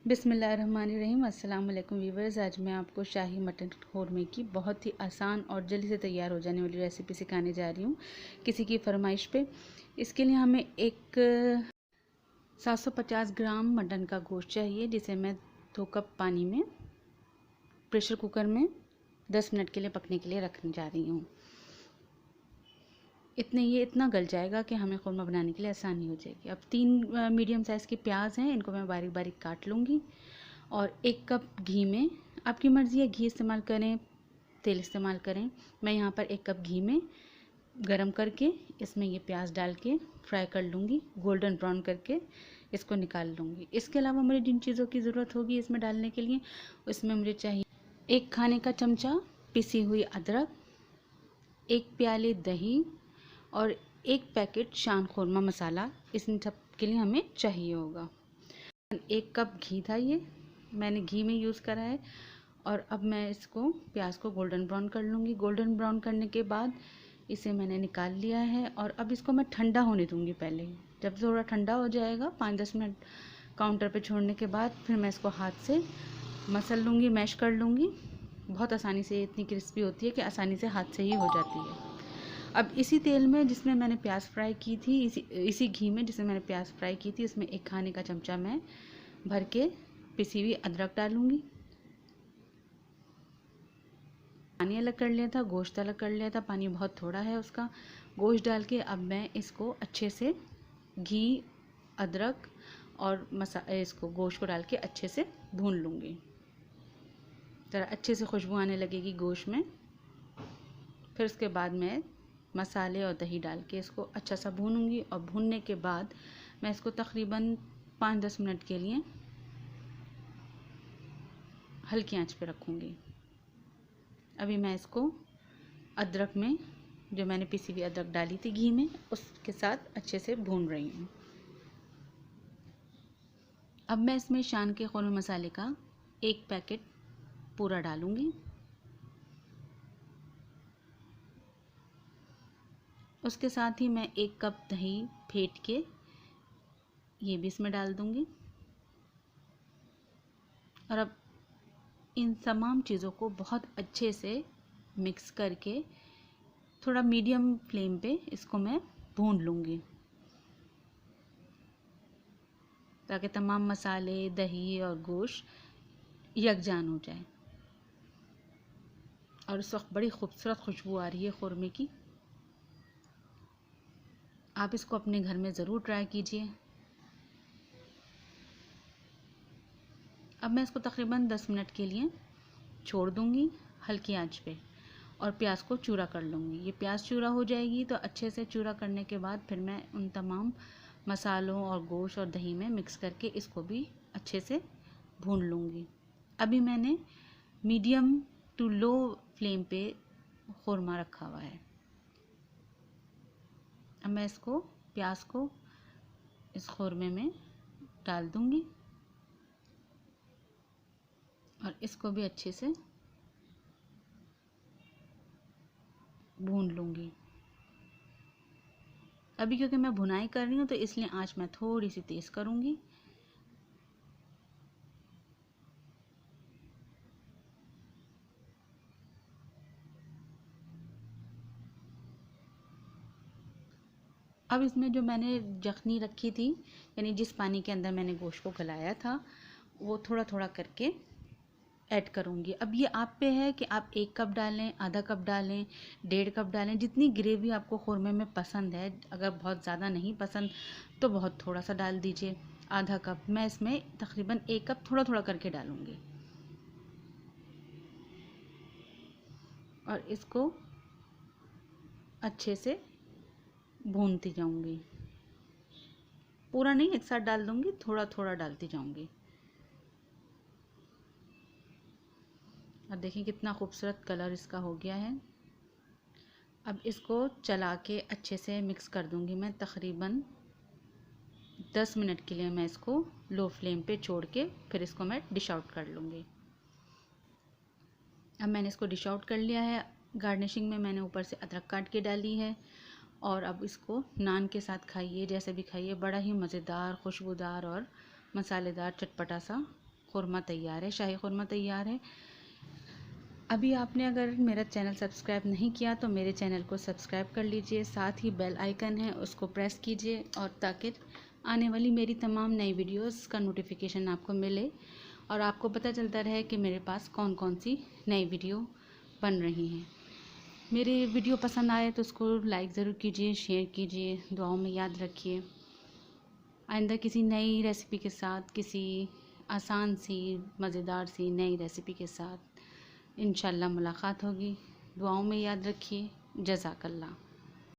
बिस्मिल्लाहिर्रहमानिर्रहीम। अस्सलाम वालेकुम वीवर्स। आज मैं आपको शाही मटन क़ोरमे की बहुत ही आसान और जल्दी से तैयार हो जाने वाली रेसिपी सिखाने जा रही हूँ किसी की फरमाइश पे। इसके लिए हमें एक 750 ग्राम मटन का गोश्त चाहिए, जिसे मैं 2 कप पानी में प्रेशर कुकर में 10 मिनट के लिए पकने के लिए रखने जा रही हूँ। ये इतना गल जाएगा कि हमें क़ोरमा बनाने के लिए आसानी हो जाएगी। अब 3 मीडियम साइज़ की प्याज हैं, इनको मैं बारीक बारीक काट लूँगी। और 1 कप घी में, आपकी मर्ज़ी है घी इस्तेमाल करें तेल इस्तेमाल करें। मैं यहाँ पर 1 कप घी में गरम करके इसमें ये प्याज डाल के फ्राई कर लूँगी, गोल्डन ब्राउन करके इसको निकाल लूँगी। इसके अलावा मुझे जिन चीज़ों की ज़रूरत होगी इसमें डालने के लिए, उसमें मुझे चाहिए 1 खाने का चमचा पिसी हुई अदरक, 1 प्याली दही और 1 पैकेट शान क़ोरमा मसाला। इन सब के लिए हमें चाहिए होगा। 1 कप घी था, ये मैंने घी में यूज़ करा है। और अब मैं इसको प्याज को गोल्डन ब्राउन कर लूँगी। गोल्डन ब्राउन करने के बाद इसे मैंने निकाल लिया है और अब इसको मैं ठंडा होने दूँगी। पहले जब थोड़ा ठंडा हो जाएगा 5-10 मिनट काउंटर पे छोड़ने के बाद फिर मैं इसको हाथ से मसल लूँगी, मैश कर लूँगी। बहुत आसानी से, इतनी क्रिस्पी होती है कि आसानी से हाथ से ही हो जाती है। अब इसी तेल में जिसमें मैंने प्याज फ्राई की थी, इसी घी में जिसमें मैंने प्याज फ्राई की थी, इसमें 1 खाने का चमचा मैं भर के पिसी हुई अदरक डालूँगी। पानी अलग कर लिया था, गोश्त अलग कर लिया था, पानी बहुत थोड़ा है उसका। गोश्त डाल के अब मैं इसको अच्छे से घी, अदरक और इसको गोश्त को डाल के अच्छे से भून लूँगी। ज़रा अच्छे से खुशबू आने लगेगी गोश्त में। फिर उसके बाद मैं मसाले और दही डाल के इसको अच्छा सा भूनूंगी। और भूनने के बाद मैं इसको तकरीबन 5-10 मिनट के लिए हल्की आंच पे रखूँगी। अभी मैं इसको अदरक में, जो मैंने पिसी हुई अदरक डाली थी घी में, उसके साथ अच्छे से भून रही हूँ। अब मैं इसमें शान के क़ोरमे मसाले का 1 पैकेट पूरा डालूँगी। उसके साथ ही मैं 1 कप दही फेंट के ये भी इसमें डाल दूँगी। और अब इन तमाम चीज़ों को बहुत अच्छे से मिक्स करके थोड़ा मीडियम फ्लेम पे इसको मैं भून लूँगी, ताकि तमाम मसाले, दही और गोश्त यकजान हो जाए। और इस वक्त बड़ी खूबसूरत खुशबू आ रही है क़ोरमे की। आप इसको अपने घर में ज़रूर ट्राई कीजिए। अब मैं इसको तकरीबन 10 मिनट के लिए छोड़ दूँगी हल्की आंच पे, और प्याज को चूरा कर लूँगी। ये प्याज चूरा हो जाएगी तो अच्छे से चूरा करने के बाद फिर मैं उन तमाम मसालों और गोश्त और दही में मिक्स करके इसको भी अच्छे से भून लूँगी। अभी मैंने मीडियम टू लो फ्लेम पे क़ोरमा रखा हुआ है। अब मैं इसको, प्याज को इस क़ोरमे में डाल दूँगी और इसको भी अच्छे से भून लूँगी। अभी क्योंकि मैं भुनाई कर रही हूँ तो इसलिए आंच मैं थोड़ी सी तेज़ करूँगी। अब इसमें जो मैंने यखनी रखी थी, यानी जिस पानी के अंदर मैंने गोश्त को गलाया था, वो थोड़ा थोड़ा करके ऐड करूँगी। अब ये आप पे है कि आप 1 कप डालें, आधा कप डालें, 1.5 कप डालें, जितनी ग्रेवी आपको क़ोरमे में पसंद है। अगर बहुत ज़्यादा नहीं पसंद तो बहुत थोड़ा सा डाल दीजिए, आधा कप। मैं इसमें तकरीबन 1 कप थोड़ा थोड़ा करके डालूँगी। और इसको अच्छे से भूनती जाऊँगी। पूरा नहीं एक साथ डाल दूँगी, थोड़ा थोड़ा डालती जाऊँगी। और देखिए कितना खूबसूरत कलर इसका हो गया है। अब इसको चला के अच्छे से मिक्स कर दूँगी मैं। तकरीबन 10 मिनट के लिए मैं इसको लो फ्लेम पे छोड़ के फिर इसको मैं डिश आउट कर लूँगी। अब मैंने इसको डिश आउट कर लिया है। गार्निशिंग में मैंने ऊपर से अदरक काट के डाली है। और अब इसको नान के साथ खाइए, जैसे भी खाइए, बड़ा ही मज़ेदार, खुशबूदार और मसालेदार चटपटा सा ख़ुरमा तैयार है, शाही ख़ुरमा तैयार है। अभी आपने अगर मेरा चैनल सब्सक्राइब नहीं किया तो मेरे चैनल को सब्सक्राइब कर लीजिए, साथ ही बेल आइकन है उसको प्रेस कीजिए, और ताकि आने वाली मेरी तमाम नई वीडियोस का नोटिफिकेशन आपको मिले और आपको पता चलता रहे कि मेरे पास कौन कौन सी नई वीडियो बन रही हैं। मेरे वीडियो पसंद आए तो उसको लाइक ज़रूर कीजिए, शेयर कीजिए, दुआओं में याद रखिए। आइंदा किसी नई रेसिपी के साथ, किसी आसान सी मज़ेदार सी नई रेसिपी के साथ इंशाल्लाह मुलाकात होगी। दुआओं में याद रखिए। जज़ाकल्लाह।